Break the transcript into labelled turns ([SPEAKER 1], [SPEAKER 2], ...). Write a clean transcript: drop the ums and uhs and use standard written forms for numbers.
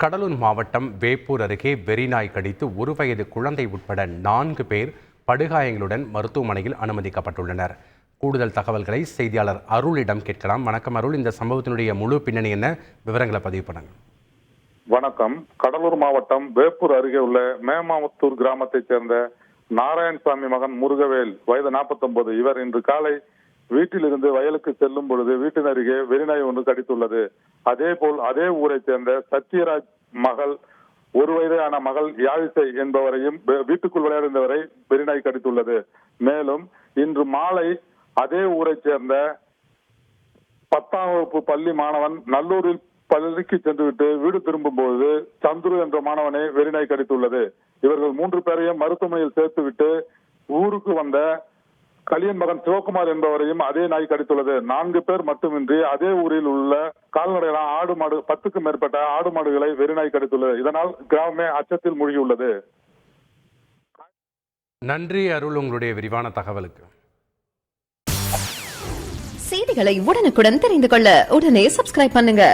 [SPEAKER 1] கடலூர் மாவட்டம் வேப்பூர் அருகே வெறிநாய் கடித்து 1 வயது குழந்தை உட்பட 4 பேர் படுகாயங்களுடன் மருத்துவமனையில் அனுமதிக்கப்பட்டுள்ளனர். கூடுதல் தகவல்களை செய்தியாளர் அருளிடம் கேட்கலாம். வணக்கம் அருள், இந்த சம்பவத்தினுடைய முழு பின்னணி என்ன, விவரங்களை பதிவு பண்ணுங்க.
[SPEAKER 2] வணக்கம். கடலூர் மாவட்டம் வேப்பூர் அருகே உள்ள மேமாமுத்தூர் கிராமத்தைச் சேர்ந்த நாராயணசாமி மகன் முருகவேல், வயது 49. இவர் இன்று காலை வீட்டிலிருந்து வயலுக்கு செல்லும் பொழுது வீட்டின் அருகே வெறிநாய் ஒன்று கடித்துள்ளது. அதேபோல் அதே ஊரை சேர்ந்த சத்யராஜ் மகள் 1 வயதான மகள் யாழிசை என்பவரையும் வீட்டுக்குள் விளையாடுந்தவரை வெறிநாய் கடித்துள்ளது. மேலும் இன்று மாலை அதே ஊரை சேர்ந்த 10ஆம் வகுப்பு பள்ளி மாணவன் நல்லூரில் பள்ளிக்கு சென்றுவிட்டு வீடு திரும்பும் போது சந்துரு என்ற மாணவனை வெறிநாய் கடித்துள்ளது. இவர்கள் 3 பேரையும் மருத்துவமனையில் சேர்த்துவிட்டு ஊருக்கு வந்த கலியன் மகன் சிவகுமார் என்பவரையும் அதே நாய் கடித்துள்ளது. 4 பேர் மட்டுமின்றி அதே ஊரில் உள்ள கால்நடைகளான ஆடு மாடு 10க்கும் மேற்பட்ட ஆடு மாடுகளை வெறிநாய் கடித்துள்ளது. இதனால் கிராமமே அச்சத்தில் மூழ்கியுள்ளது.
[SPEAKER 1] நன்றி அருள், உங்களுடைய விரிவான தகவலுக்கு.
[SPEAKER 3] செய்திகளை உடனுக்குடன் தெரிந்து கொள்ள உடனே சப்ஸ்கிரைப் பண்ணுங்க.